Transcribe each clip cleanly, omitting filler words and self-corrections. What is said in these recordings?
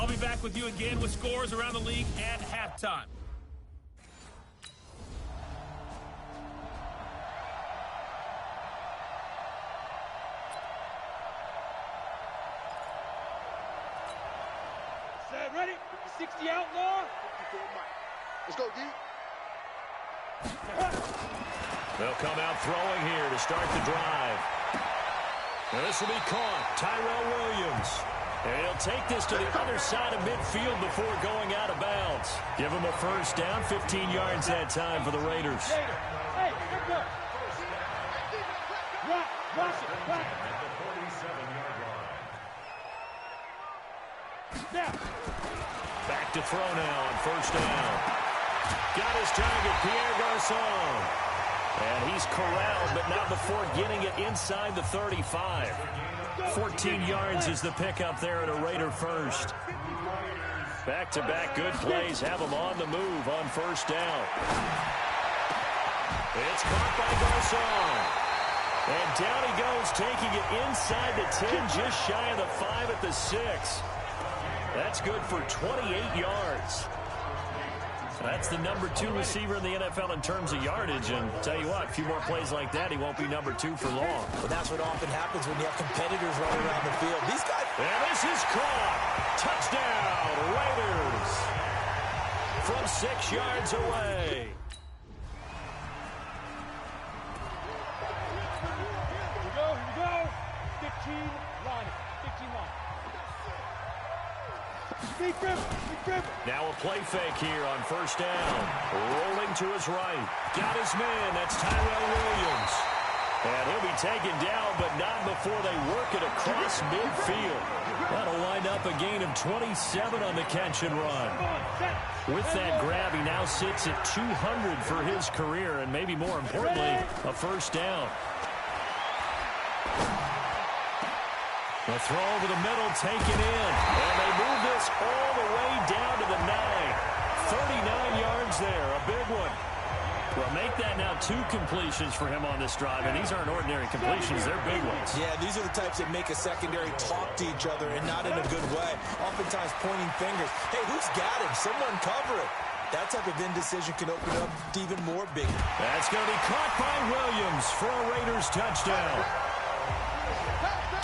I'll be back with you again with scores around the league at halftime. Set, ready? 60 outlaw. Let's go, D. They'll come out throwing here to start the drive. Now this will be caught. Tyrell Williams. And he'll take this to the other side of midfield before going out of bounds. Give him a first down, 15 yards that time for the Raiders. Hey, let's go. Rock it. At the 47-yard line. Now. Back to throw now on first down. Got his target, Pierre Garçon. And he's corralled, but not before getting it inside the 35. 14 yards is the pickup there at a Raider first. Back-to-back good plays have him on the move on first down. It's caught by Garçon. And down he goes, taking it inside the 10, just shy of the 5 at the 6. That's good for 28 yards. That's the number 2 receiver in the NFL in terms of yardage. And tell you what, a few more plays like that, he won't be number 2 for long. Well, that's what often happens when you have competitors running around the field. These guys... And this is caught. Touchdown, Raiders. From 6 yards away. Here we go. 15 line. 15 line. Big grip. Now a play fake here on first down. Rolling to his right. Got his man. That's Tyrell Williams. And he'll be taken down, but not before they work it across midfield. That'll wind up a gain of 27 on the catch and run. With that grab, he now sits at 200 for his career, and maybe more importantly, a first down. The throw over the middle taken in. And they move this all the way down to the 9. 39 yards there, a big one. Well, make that now 2 completions for him on this drive, and these aren't ordinary completions, they're big ones. Yeah, these are the types that make a secondary talk to each other, and not in a good way. Oftentimes pointing fingers. Hey, who's got him? Someone cover it. That type of indecision can open up even more big. That's going to be caught by Williams for a Raiders touchdown.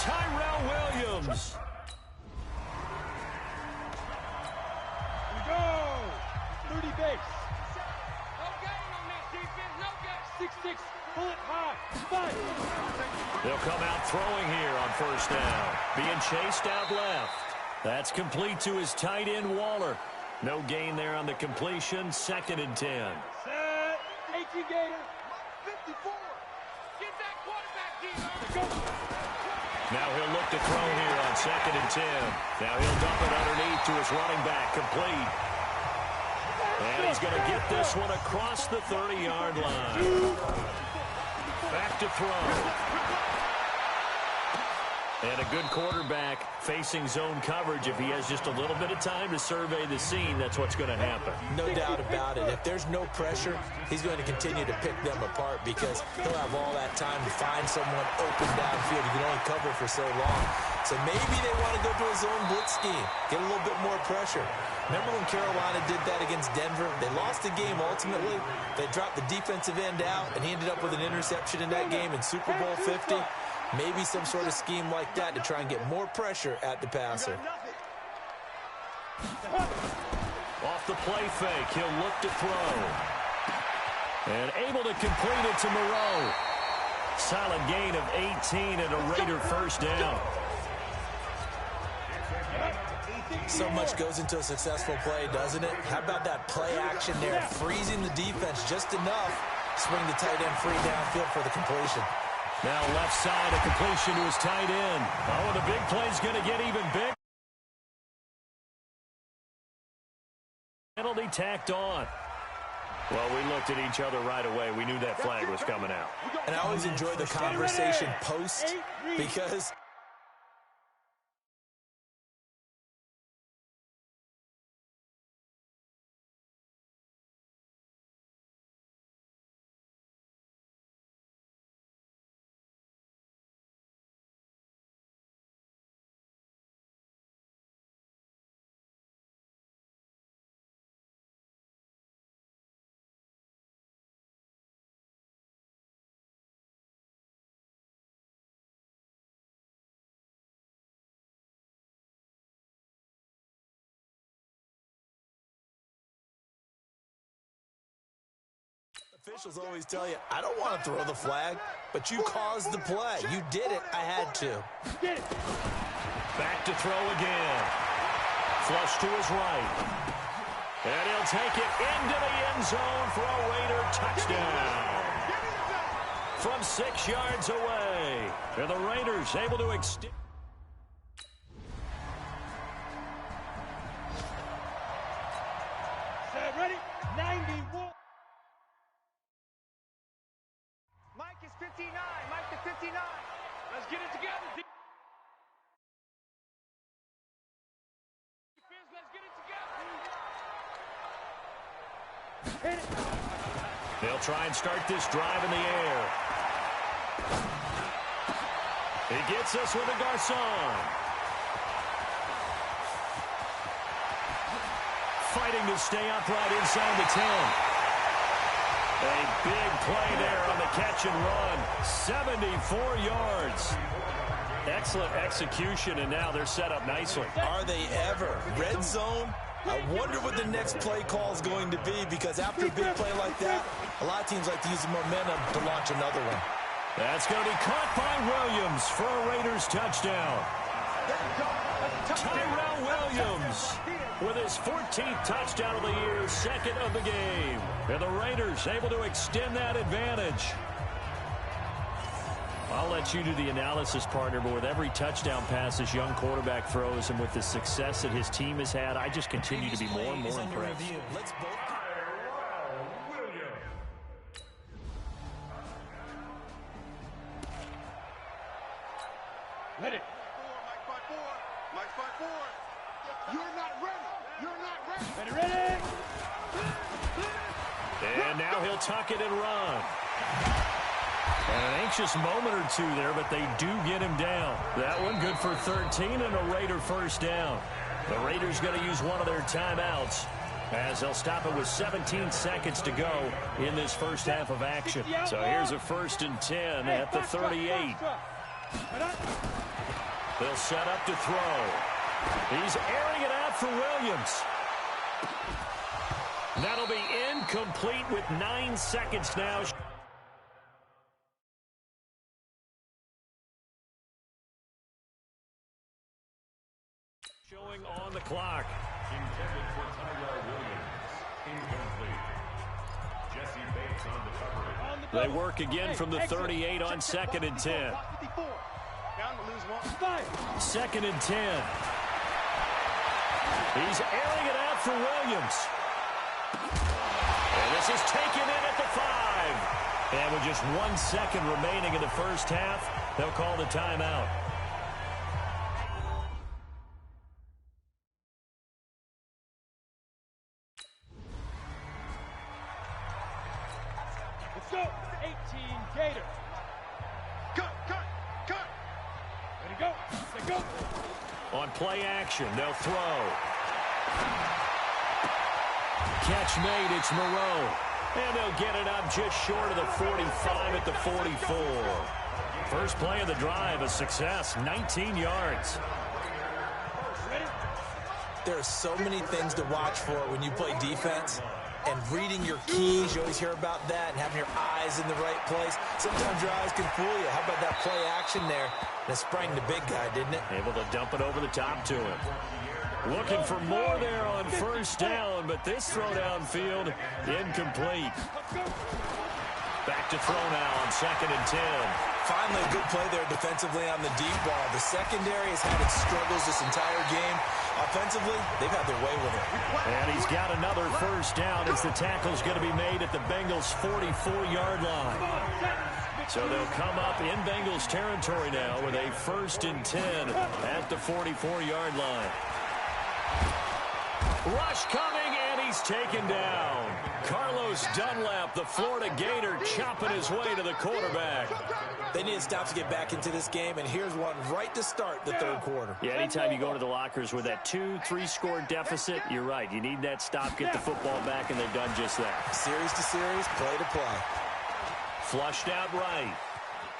Tyrell Williams. Here we go. 30 base. No gain on this defense. No gain. 6-6. Pull it high. 5. They'll come out throwing here on first down. Being chased out left. That's complete to his tight end, Waller. No gain there on the completion. 2nd and 10. Set. 18 Gator. 54. Get that quarterback, D-Lo. Let's go. Now he'll look to throw here on 2nd and 10. Now he'll dump it underneath to his running back, complete. And he's going to get this one across the 30-yard line. Back to throw. And a good quarterback facing zone coverage. If he has just a little bit of time to survey the scene, that's what's going to happen. No doubt about it. If there's no pressure, he's going to continue to pick them apart because he'll have all that time to find someone open downfield. He can only cover for so long. So maybe they want to go to a zone blitz scheme, get a little bit more pressure. Remember when Carolina did that against Denver? They lost the game ultimately. They dropped the defensive end out, and he ended up with an interception in that game in Super Bowl 50. Maybe some sort of scheme like that to try and get more pressure at the passer. Off the play fake, he'll look to throw. And able to complete it to Moreau. Solid gain of 18 and a Raider first down. So much goes into a successful play, doesn't it? How about that play action there, freezing the defense just enough, swing the tight end free downfield for the completion. Now left side, a completion to his tight end. Oh, and the big play's going to get even bigger. Penalty tacked on. Well, we looked at each other right away. We knew that flag was coming out. And I always enjoy the conversation post because Officials always tell you, I don't want to throw the flag, but you caused the play. You did it. I had to. Back to throw again. Flush to his right. And he'll take it into the end zone for a Raider touchdown. From 6 yards away. And the Raiders able to extend. Set, ready? 91. Mike is 59. Mike to 59. Let's get it together. Defense, let's get it together. Hit it. They'll try and start this drive in the air. He gets us with a Garcon. Fighting to stay upright inside the 10. A big play there on the catch and run. 74 yards. Excellent execution, and now they're set up nicely. Are they ever? Red zone? I wonder what the next play call is going to be, because after a big play like that, a lot of teams like to use the momentum to launch another one. That's going to be caught by Williams for a Raiders touchdown. Tyrell Williams with his 14th touchdown of the year, second of the game. And the Raiders able to extend that advantage. I'll let you do the analysis, partner, but with every touchdown pass this young quarterback throws and with the success that his team has had, I just continue to be more and more impressed. Let's both. Let it. Mike 5-4. Mike 5-4. You're not ready. You're not ready. Ready, ready. And now he'll tuck it and run. And an anxious moment or two there, but they do get him down. That one good for 13 and a Raider first down. The Raiders going to use one of their timeouts as they'll stop it with 17 seconds to go in this first half of action. So here's a 1st and 10 at the 38. They'll set up to throw. He's airing it out for Williams. That'll be incomplete with 9 seconds now. Showing on the clock. Intended for Tyrell Williams. Incomplete. Jesse Bates on the coverage. They work again from the 38 on 2nd and 10. Down to lose one. 2nd and 10. He's airing it out for Williams. And this is taken in at the 5. And with just 1 second remaining in the first half, they'll call the timeout. Let's go. 18 Gator. Cut. Ready, go. Let go. On play action, they'll throw. Catch made, it's Moreau. And they'll get it up just short of the 45 at the 44. First play of the drive, a success, 19 yards. There are so many things to watch for when you play defense. And reading your keys, you always hear about that, and having your eyes in the right place. Sometimes your eyes can fool you. How about that play action there? That sprang the big guy, didn't it? Able to dump it over the top to him. Looking for more there on first down, but this throw downfield, incomplete. Back to throw now on 2nd and 10. Finally, a good play there defensively on the deep ball. The secondary has had its struggles this entire game. Offensively, they've had their way with it. And he's got another first down as the tackle's going to be made at the Bengals' 44-yard line. So they'll come up in Bengals territory now with a 1st and 10 at the 44-yard line. Rush coming, and he's taken down. Carlos Dunlap, the Florida Gator, chopping his way to the quarterback. They need to stop to get back into this game, and here's one right to start the third quarter. Yeah, anytime you go to the lockers with that 2-3 score deficit, you're right. You need that stop, get the football back, and they've done just that. Series to series, play to play. Flushed out right.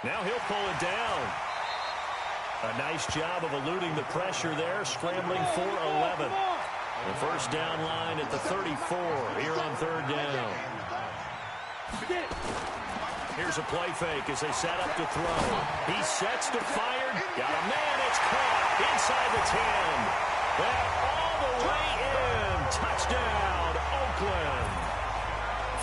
Now he'll pull it down. A nice job of eluding the pressure there, scrambling for 11. The first down line at the 34 here on 3rd down. Get it. Here's a play fake as they set up to throw. He sets to fire. Got a man. It's caught inside the 10. And all the way in. Touchdown, Oakland.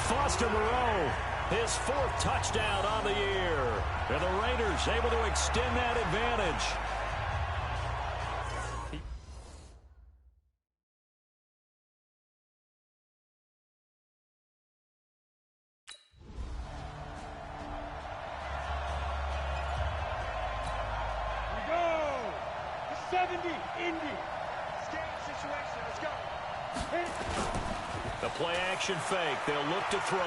Foster Moreau, his 4th touchdown on the year. And the Raiders able to extend that advantage. We go. 70, Indy. Escape situation. Let's go. Hit it. The play action fake. They'll look to throw.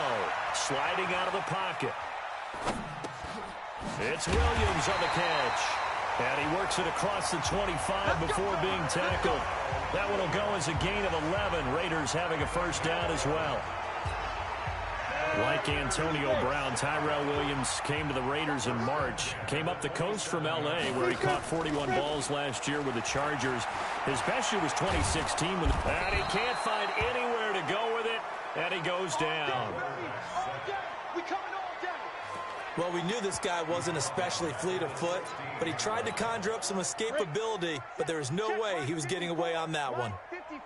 Sliding out of the pocket. It's Williams on the catch. And he works it across the 25 before being tackled. That one will go as a gain of 11. Raiders having a first down as well. Like Antonio Brown, Tyrell Williams came to the Raiders in March. Came up the coast from L.A., where he caught 41 balls last year with the Chargers. His best year was 2016. And he can't find anywhere to go with it, and he goes down. We coming all day. Well, we knew this guy wasn't especially fleet of foot, but he tried to conjure up some escapability, but there was no way he was getting away on that one.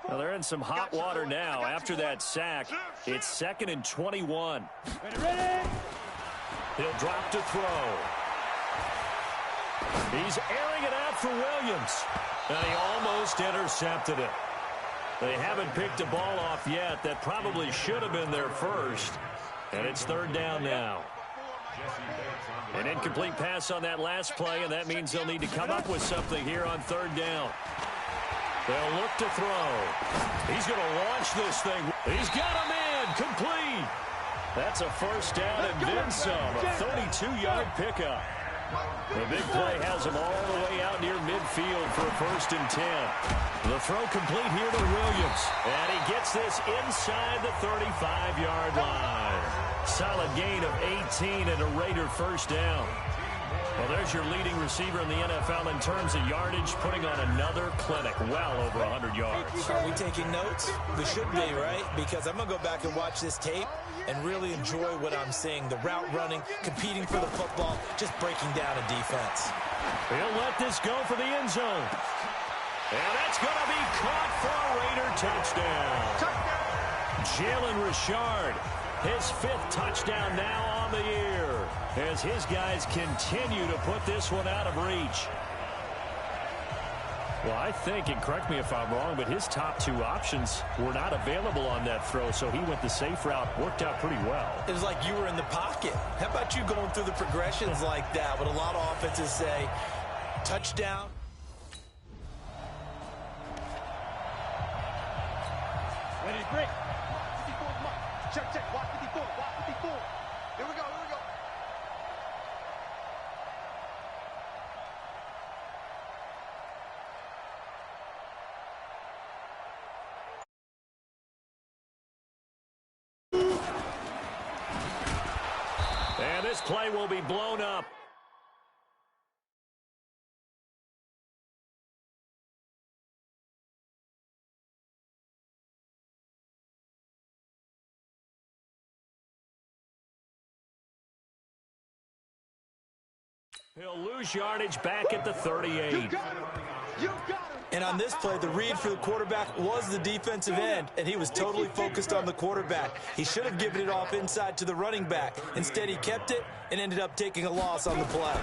Well, they're in some hot water now after that sack. It's 2nd and 21. Ready. He'll drop to throw. He's airing it out for Williams. And he almost intercepted it. They haven't picked a ball off yet. That probably should have been their first. And it's 3rd down now. An incomplete pass on that last play, and that means they'll need to come up with something here on 3rd down. They'll look to throw. He's going to launch this thing. He's got a man complete. That's a first down and then some. A 32-yard pickup. The big play has him all the way out near midfield for a 1st and 10. The throw complete here to Williams. And he gets this inside the 35-yard line. Solid gain of 18 and a Raider first down. Well, there's your leading receiver in the NFL in terms of yardage, putting on another clinic, well over 100 yards. Are we taking notes? We should be, right? Because I'm going to go back and watch this tape and really enjoy what I'm seeing. The route running, competing for the football, just breaking down a defense. He'll let this go for the end zone. And that's going to be caught for a Raider touchdown. Jalen Richard, his 5th touchdown now on the year, as his guys continue to put this one out of reach. Well, I think, and correct me if I'm wrong, but his top 2 options were not available on that throw, so he went the safe route. Worked out pretty well. It was like you were in the pocket. How about you going through the progressions like that? What a lot of offenses say, touchdown. Ready to break. 54 mark. Check. Watch 54. Watch 54. Here we go. And this play will be blown up. He'll lose yardage back at the 38. You got him. And on this play, the read for the quarterback was the defensive end, and he was totally focused on the quarterback. He should have given it off inside to the running back. Instead, he kept it and ended up taking a loss on the play.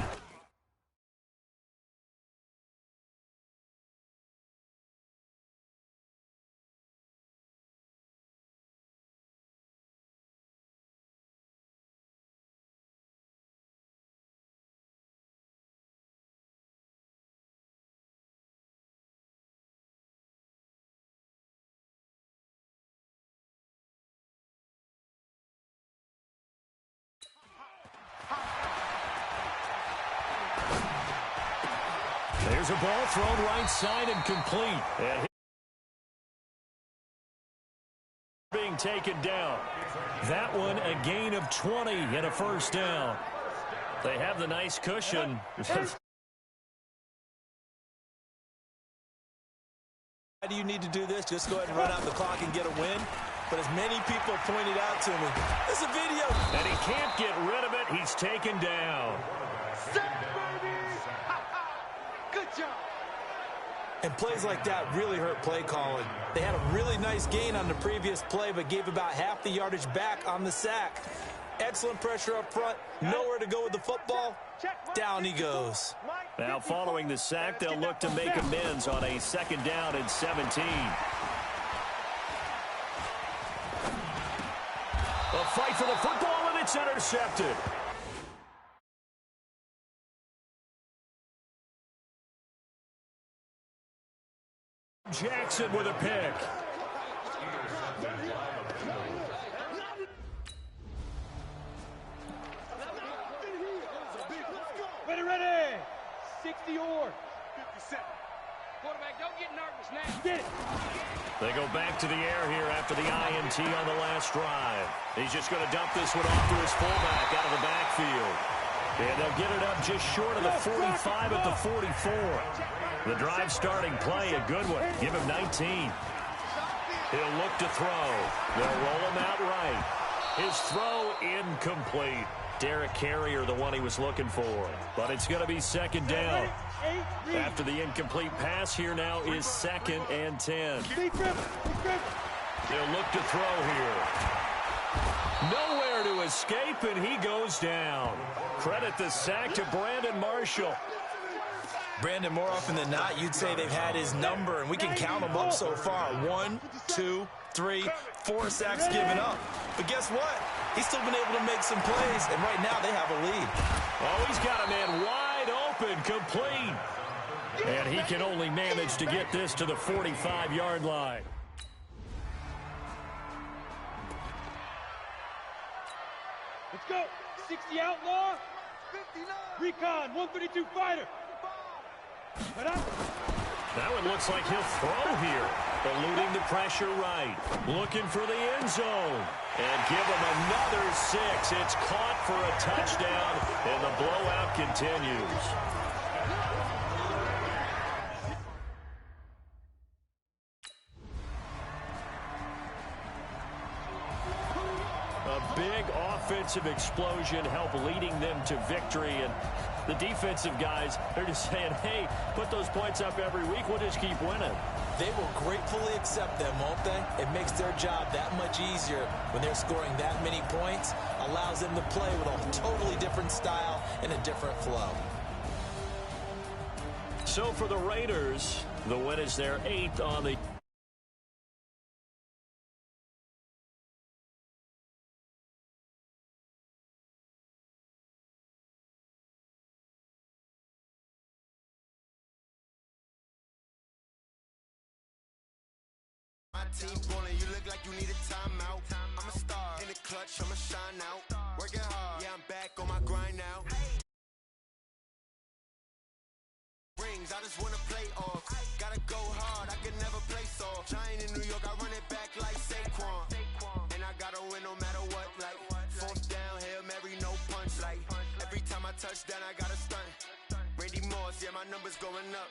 There's a ball thrown right side and complete. And being taken down. That one a gain of 20 and a first down. They have the nice cushion. Why do you need to do this? Just go ahead and run out the clock and get a win? but as many people pointed out to me, there's a video. And he can't get rid of it. He's taken down. Good job. And plays like that really hurt play calling. They had a really nice gain on the previous play, but gave about half the yardage back on the sack. Excellent pressure up front. Nowhere to go with the football. Down he goes. Now following the sack, they'll look to make amends on a 2nd down and 17. A fight for the football, and it's intercepted. Jackson with a pick. Ready. 60 yards. 57. Quarterback, don't get nervous now. Get it. They go back to the air here after the INT on the last drive. He's just going to dump this one off to his fullback out of the backfield. And they'll get it up just short of the 45 at the 44. The drive starting play, a good one. Give him 19. He'll look to throw. They'll roll him out right. His throw incomplete. Derek Carrier, the one he was looking for. But it's going to be 2nd down. After the incomplete pass, here now is 2nd and 10. They'll look to throw here. Nowhere to escape, and he goes down. Credit the sack to Brandon Marshall. Brandon, more often than not, you'd say they've had his number, and we can count them up so far. 1, 2, 3, 4 sacks given up. But guess what? He's still been able to make some plays, and right now they have a lead. Oh, he's got a man wide open, complete. And he can only manage to get this to the 45-yard line. Let's go. 60 outlaw. 59. Recon, 132 fighter. That one looks like he'll throw here. Eluding the pressure right. Looking for the end zone. And give him another 6. It's caught for a touchdown, and the blowout continues. A big offensive explosion helped leading them to victory, and the defensive guys, they're just saying, hey, put those points up every week, we'll just keep winning. They will gratefully accept them, won't they? It makes their job that much easier when they're scoring that many points, allows them to play with a totally different style and a different flow. So for the Raiders, the win is their 8th on the Team ballin', you look like you need a timeout. I'm a star in the clutch, I'ma shine out. Working hard, yeah, I'm back on my grind now. Rings, I just wanna play off. Gotta go hard, I can never play soft. Giant in New York, I run it back like Saquon. And I gotta win no matter what, like 4th down, Hail Mary, no punch, like every time I touch down, I gotta stunt. Randy Moss, yeah, my numbers going up.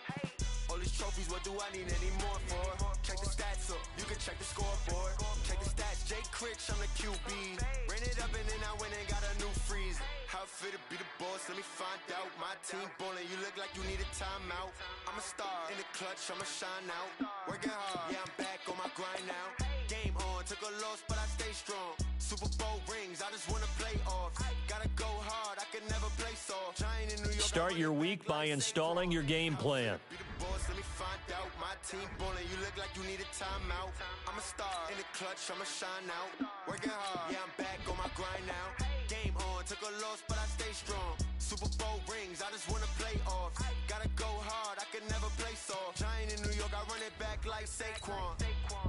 All these trophies, what do I need any more for? Check the stats up, you can check the scoreboard. Check the stats, Jay Critch, I'm the QB. Ran it up and then I went and got a new freeze. How it feel to be the boss, let me find out. My team ballin', you look like you need a timeout. I'm a star in the clutch, I'ma shine out. Working hard, yeah, I'm back on my grind now. Game on, took a loss, but I stay strong. Super Bowl rings, I just wanna play off. Gotta go hard, I can never play soft. Giant in New York. Start your week by installing your game plan. Let me find out. My team ballin', you look like you need a timeout. I'm a star in the clutch, I'ma shine out. Working hard, yeah, I'm back on my grind now. Game on, took a loss, but I stay strong. Super Bowl rings, I just wanna play off. Gotta go hard, I can never play soft. Giant in New York, I run it back like Saquon.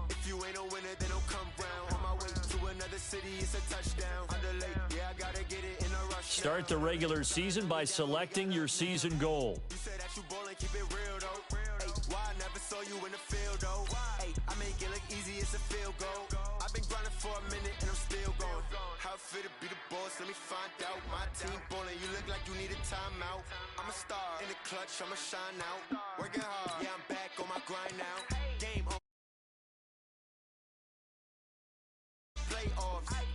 If you ain't a winner, then don't come round. On my way to another city, it's a touchdown. Underlay, yeah, I gotta get it in a rush. Start the regular season by selecting your season goal. You say that you ballin', keep it real though. Hey, why I never saw you in the field though? Hey, I make it look easy, it's a field goal. I've been grinding for a minute and I'm still going. How it feel to be the boss, let me find out. My team ballin', you look like you need a timeout. I'm a star in the clutch, I'ma shine out. Working hard, yeah, I'm back on my grind now. Game on.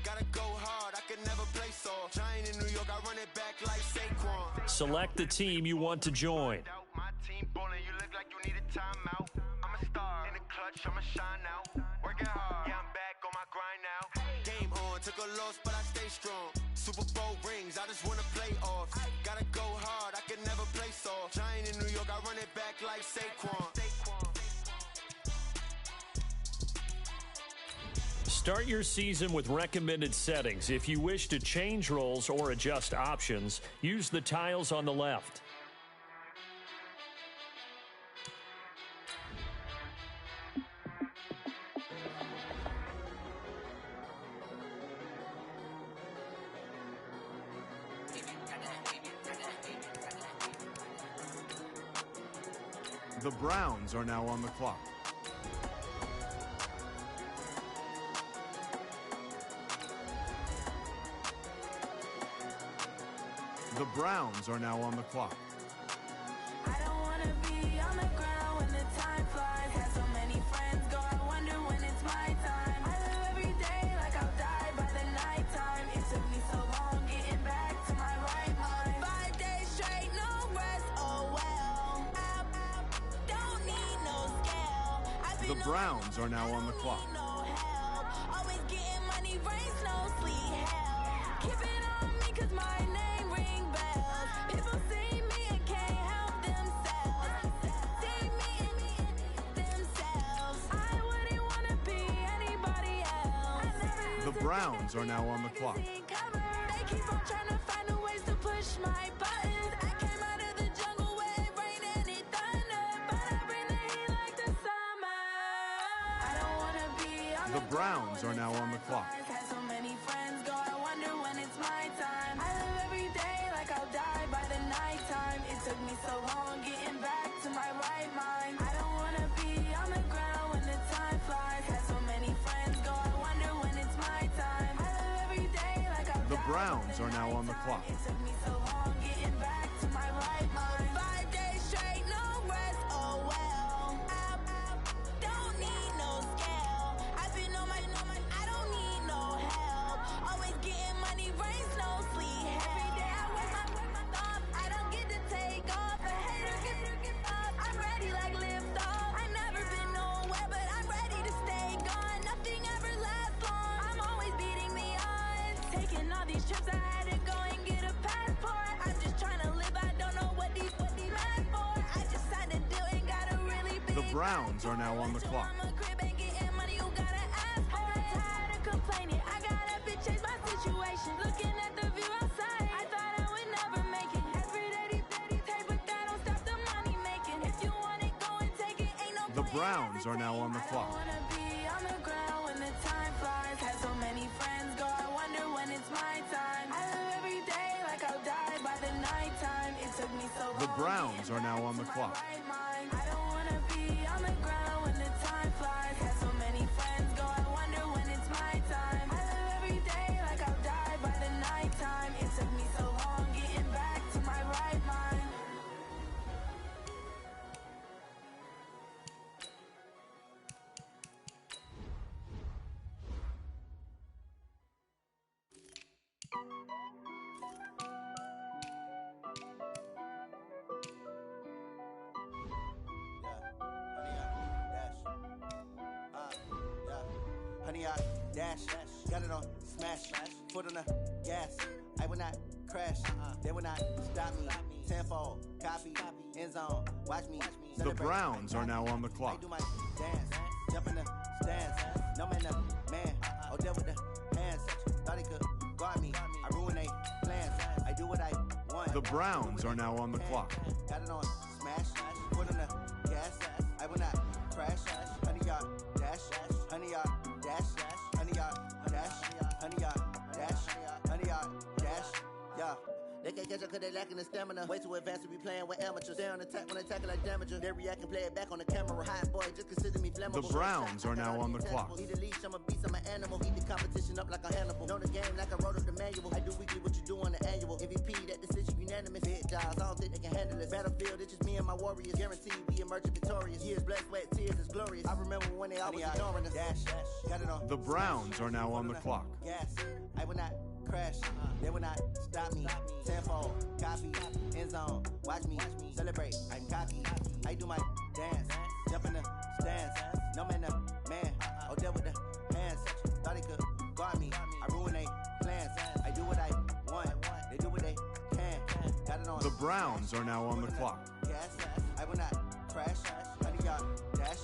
Gotta go hard, I can never play soft. Giant in New York, I run it back like Saquon. Select the team you want to join. My team ballin', you look like you need a timeout. I'm a star in the clutch, I'ma shine out. Working hard, yeah, I'm back on my grind now. Game on, took a loss, but I stay strong. Super Bowl rings, I just wanna play off. Gotta go hard, I can never play soft. Giant in New York, I run it back like Saquon. Start your season with recommended settings. If you wish to change roles or adjust options, use the tiles on the left. The Browns are now on the clock. The Browns are now on the clock. I don't wanna be on the ground when the time flies. Have so many friends go, I wonder when it's my time. I live every day like I'll die by the nighttime. It took me so long getting back to my right mind. 5 days straight, no rest, oh well. I don't need no scale. The Browns are now on the clock. No help. Always getting money, rain, snow, sleet, hell. Keep it on me 'cause my name ring bells. People see me and can't help themselves. See me and themselves. I wouldn't wanna be anybody else. The Browns are now on the clock. They keep on trying to find a ways to push my buttons. I came out of the jungle where it rained and it thundered, but I bring the heat like the summer. I don't wanna be on The Browns are now on the clock. Had so many friends go, I wonder when it's my time. I live every day like I'll die by the nighttime. It took me so long getting back to my right mind. I don't wanna be on the ground when the time flies. Had so many friends go, I wonder when it's my time. I live every day like I'll The die Browns by are now on the clock. It took me so long getting back to my right mind. 5 days straight, no rest, oh well. I don't need no scale. I've been on my, I don't need no help. Always getting money, rain, snow, sleet, hell. Every day I work my thumb, I don't get to take off. A hater get up, I'm ready like lift off. I never been nowhere, but I'm ready to stay gone. Nothing ever lasts long, I'm always beating the odds. Taking all these trips, I had to go and get a passport. I'm just trying to live, I don't know what these mad for. I just signed a deal and got a really big The Browns are now on the clock. I'm a crib and getting money, you gotta ask for it. I'm tired of complaining, I gotta change my situation. Looking at the view outside, I thought I would never make it. Every day, take, but that don't stop the money making. If you want it, go and take it. Ain't no The point Browns are now on the I clock. don't wanna be on the ground when the time flies. Had so many friends go, I wonder when it's my time. I live every day like I'll die by the nighttime. It took me so long. The Browns are now on the clock. I don't wanna be on the ground when the time flies. Had so many friends go, I wonder when it's my time. I live every day like I'll die by the nighttime. It took me so long getting back to my right mind. Honey, I dash, got it on smash, foot on the gas. I will not crash, they will not stop me. Tenfold, copy, end zone, watch me. The Browns are now on the I clock. do my dance, jump in the stands. No man, man, oh, there with the hands. Thought he could guard me, I ruin they plans. I do what I want. The Browns are now on the clock. Got it on smash, foot on the gas. I will not crash, honey, y'all dash, honey, y'all dash, honey, y'all dash, honey, y'all dash, honey, y'all dash, yeah. They can't catch up cause they lacking the stamina. Way too advanced to be playing with amateurs. Stay on attack when attacking like damager. They react and play it back on the camera. Hot boy, just consider me flammable. The Browns are now on the clock. Need a leash, I'm a beast, I'm an animal. Heat the competition up like a Hannibal. Know the game like I wrote up the manual. I do weekly what you do on the annual. MVP, that decision unanimous. enemies. Big jobs, I don't think they can handle this. Battlefield, it's just me and my warriors. Guaranteed we emerge victorious. Years, blood, sweat, tears is glorious. I remember when they always ignoring us. Dash, got it on. The Browns are now on the clock. Gas, I will not crash. They will not stop me. Tenfold, copy, end zone. Watch me celebrate. I'm cocky. I do my dance. Jump in the stands. No man, the man. Oh, deal with the hands. Thought they could guard me. I ruin they plans. I do what I want. They do what they can. Got it on. The Browns are now on the clock. Gas, I will not crash. 100 yard dash.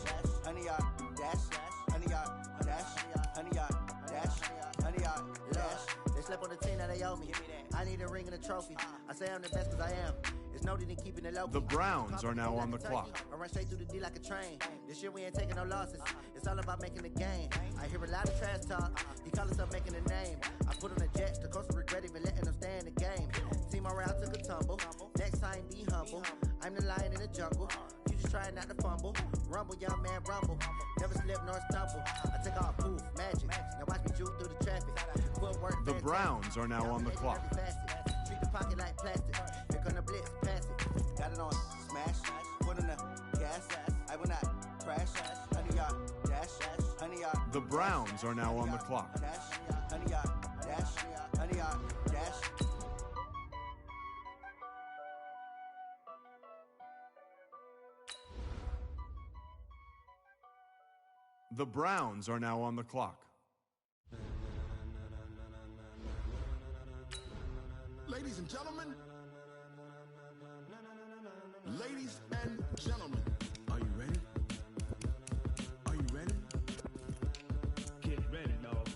100 yard dash. 100 yard dash. 100 yard dash. 100 yard dash. They slept on the team that they owe me. I need a ring and a trophy. I say I'm the best because I am. It's noted in keeping it low. The Browns are now on the clock. I run straight through the D like a train. This year we ain't taking no losses. It's all about making the game. I hear a lot of trash talk. He call himself making a name. I put on the Jets. The coach regret even letting them stay in the game. Team around took a tumble. Next time be humble. I'm the lion in the jungle. You just trying not to fumble. Rumble, young man, rumble. Never slip nor stumble. I take off poof, magic. Now watch me juke through the traffic. Footwork, The Browns are now on the clock. Treat the pocket like plastic. Here come the blitz, pass it. Got it on smash. Put in the gas. I will not crash. 100 yard dash. 100 yard. The Browns are now on the clock. 100 yard dash. 100 yard dash. The Browns are now on the clock. Ladies and gentlemen, are you ready? Are you ready? Get ready, dog.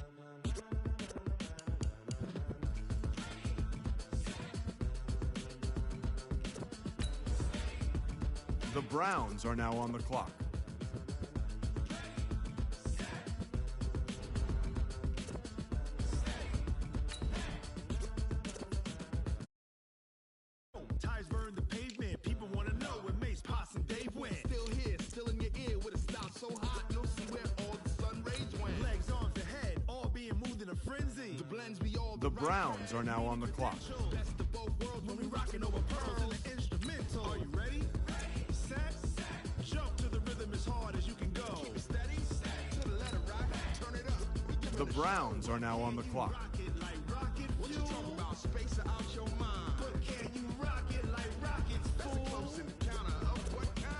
The Browns are now on the clock. Tires burn the pavement. People want to know where Mace, Poss, and Dave went. Still here, still in your ear with a style so hot, you'll see where all the sun rage went. Legs, arms, and head, all being moved in a frenzy. The blends be all The Browns are now on the clock. Best of both worlds when we rocking over pearls and the instrumental. Are you ready? Set, jump to the rhythm as hard as you can go. Keep it steady, to the letter rock, turn it up. The Browns are now on the clock. Rocket like rocket fuel. What you talking about? Space out your mind. But can you rock it like rockets, fool? That's a close encounter of what kind?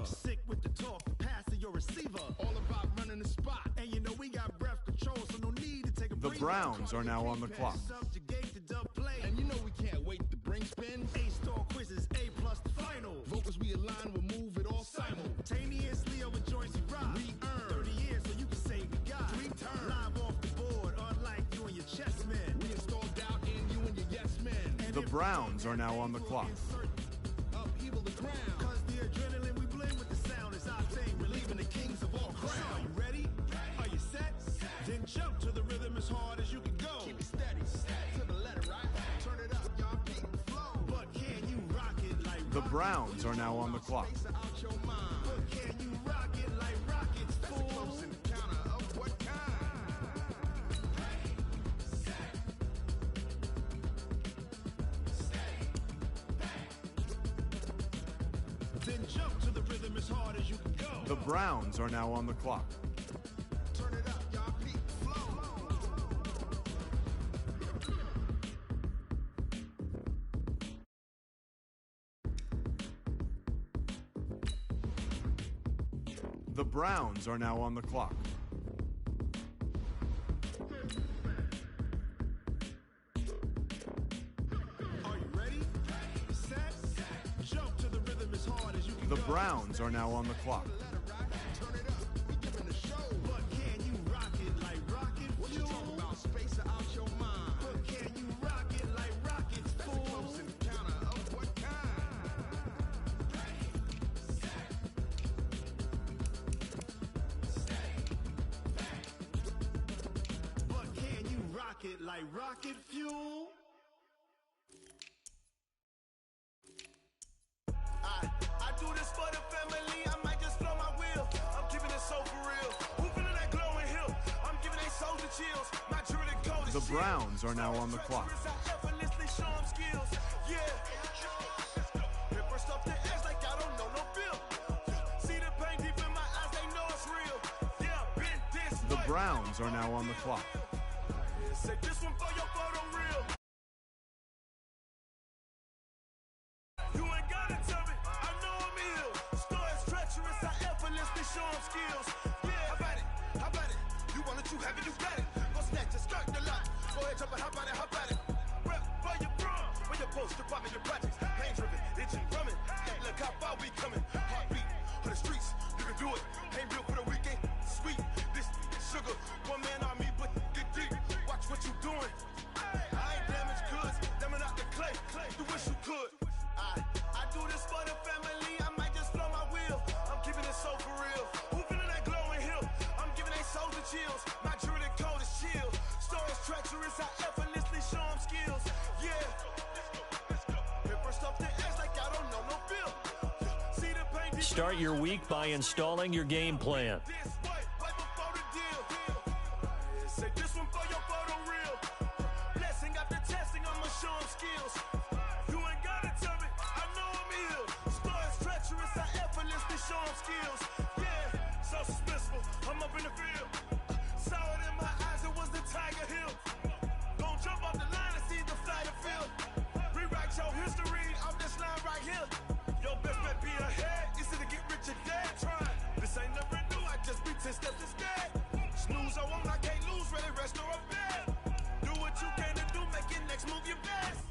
Sick with the talk, pass to your receiver. All about running the spot. And you know we got breath control, so no need to take a The breather. Browns are now on the clock. Subjugate the dub play. And you know we can't wait to bring spin. A-star quizzes, A+ the final. Vocals we align, we'll move it all simultaneously over joints we rock. We earn 30 years so you can say we got 3 turns. Live off the board, unlike you and your chess men. We installed doubt in you and your yes men. The Browns are now on the clock. Upheaval the ground. Cause the adrenaline we blend with the sound is our thing, relieving the kings of all crowns. Are you ready? Are you set? Then jump to the rhythm as hard as you can go. Keep it steady, to the letter right. Turn it up, y'all beat the flow. But can you rock it like The Browns are now on the clock. space out your mind? But can you rock it like rockets, fool? That's a close encounter of what kind? Then jump to the rhythm as hard as you can go. The Browns are now on the clock. Turn it up, y'all beat the flow. The Browns are now on the clock. Are you ready? Set, jump to the rhythm as hard as you can The go. Browns are now on the clock. Let it rock, turn it up, we giving the show. But can you rock it like rocket fuel? What you talking about? Space out your mind. But can you rock it like rockets, fool? That's a close encounter of what kind? But can you rock it like rocket fuel? I do this for the family, I might just blow my wheel. I'm keeping it so for real. Who feeling that glowing hill? The Browns are now on the clock. The Browns are now on the clock. You ain't gotta tell me, I know I'm ill. Stories treacherous, I effortlessly show them skills. Yeah, how about it? You want it, you have it, you got it. Go snatch your skirt, the lot. Go ahead, jump it, how about it? Rep for your bro, where your post, department, your projects. Pain driven, itching, drumming. Hey, look how far we coming. Heartbeat on the streets, you can do it. Ain't real for the weekend, sweet. This sugar, one man army, but get deep. Watch what you doing. I ain't damaged goods, damn out the clay. You wish you could. I do this for the family, I might just blow my wheel. I'm keeping it so for real. Who feeling that glowing hill? I'm giving they souls the chills. My jewelry code is chill. Stories treacherous, I effortlessly show them skills. Yeah. Paper stuff the edge like I don't know no feel. See the pain. Start your week by installing your game plan. Say this one for your photo reel. Blessing after testing, I'ma show them skills. You ain't gotta tell me, I know I'm ill. Stories treacherous, I effortlessly show them skills. Yeah, so suspenseful, I'm up in the field. Saw it in my eyes, it was the Tiger Hill. Don't jump off the line and see the fly the field. Rewrite your history off this line right here. Your best bet be ahead, easy to get rich or dead. Try, this ain't never new, I just be 10 steps instead. Snooze, I won't, I can't lose, ready, rest or a bed. Do what you can to do, make your next move your best.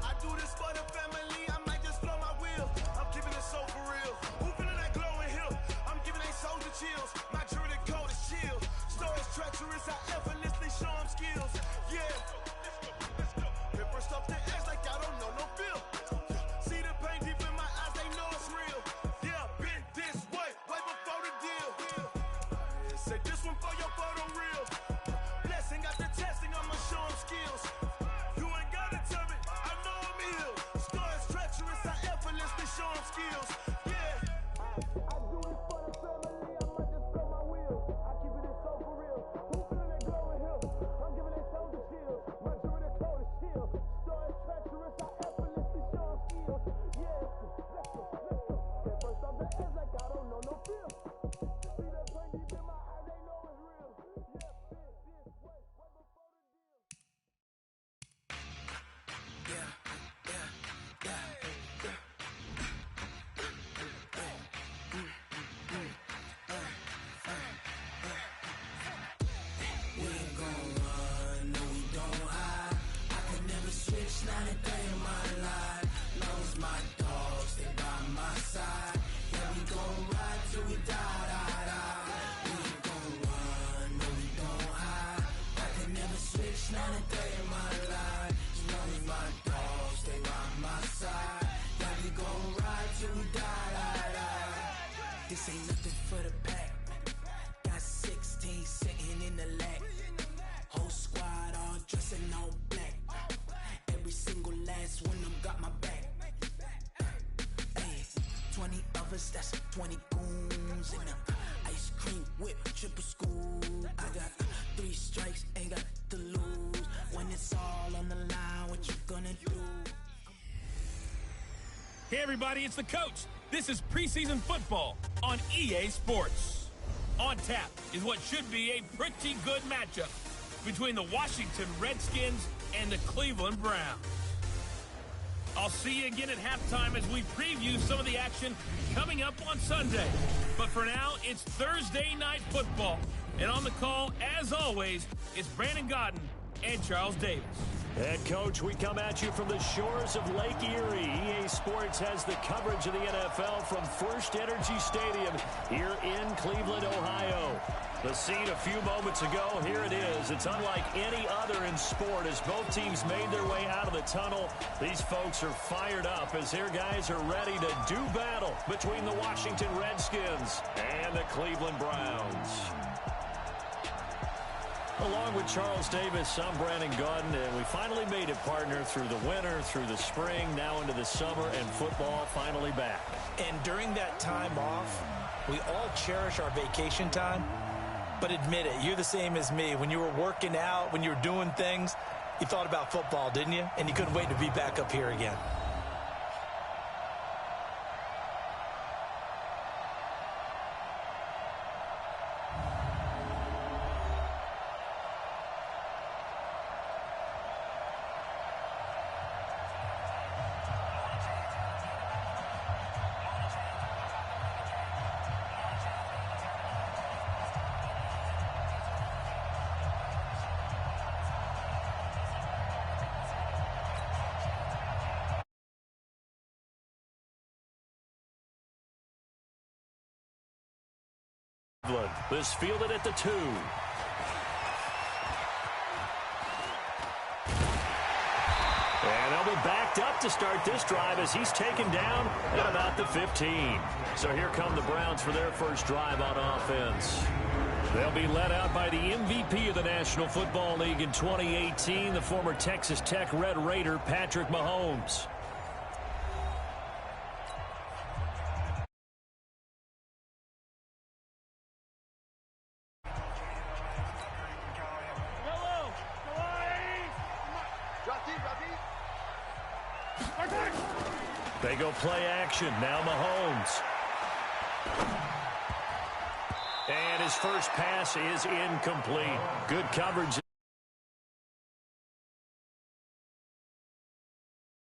I do this for the family, I might just blow my wheel. I'm keeping it so for real. Who feeling that glowing hill? I'm giving they souls the chills. My jewelry code is chill. Stories treacherous, I effortlessly show them skills. Yeah. Paper stuff the edge like I don't know no feel. See the pain deep in my eyes, they know it's real. Yeah, been this way before the deal. Say this one for your photo reel. Blessing after testing, I'ma show them skills. You ain't gotta tell me, I know I'm ill. Stories treacherous, I effortlessly show them skills. Yeah. I do it for the family, I might just blow my wheel. I keep it so for real. Who feeling that glowing hill? I'm giving they souls the chills. My jewelry code is chill. Stories treacherous, I effortlessly show them skills. Yeah. Let's go. Paper stuff the edge like I don't know no feel. See that pain deep in my eyes, they know it's real. Yeah, this way before the deal. We ain't gon' run, no we don't hide. I could never switch, not a day in my life. Long as my dogs stay by my side. Yeah, we gon' ride till we die, die, die. We ain't gon' run, no we don't hide. I could never switch, not a day in my life. As long as my dogs stay by my side. Yeah, we gon' ride till we die, die, die. This ain't nothing for the pack. Got 16 sitting in the lag. Whole squad all dressed in all black. Every single last one of them got my back. Hey, 20 of us, that's 20 goons in the ice cream whip, triple scoop. I got 3 strikes, ain't got to lose. When it's all on the line, what you gonna do? Hey everybody, it's the coach. This is preseason football on EA Sports. On tap is what should be a pretty good matchup between the Washington Redskins and the Cleveland Browns. I'll see you again at halftime as we preview some of the action coming up on Sunday. But for now, it's Thursday Night Football. And on the call, as always, it's Brandon Godden and Charles Davis. Head coach, we come at you from the shores of Lake Erie. EA Sports has the coverage of the NFL from First Energy Stadium here in Cleveland, Ohio. The scene a few moments ago, here it is. It's unlike any other in sport as both teams made their way out of the tunnel. These folks are fired up as their guys are ready to do battle between the Washington Redskins and the Cleveland Browns. Along with Charles Davis, I'm Brandon Godden, and we finally made it, partner, through the winter, through the spring, now into the summer, and football finally back. And during that time off, we all cherish our vacation time, But admit it, you're the same as me. When you were working out, when you were doing things, you thought about football, didn't you? And you couldn't wait to be back up here again. This fielded at the 2. And they'll be backed up to start this drive as he's taken down at about the 15. So here come the Browns for their first drive on offense. They'll be led out by the MVP of the National Football League in 2018, the former Texas Tech Red Raider, Patrick Mahomes. They go play action. Now Mahomes. And his first pass is incomplete. Good coverage.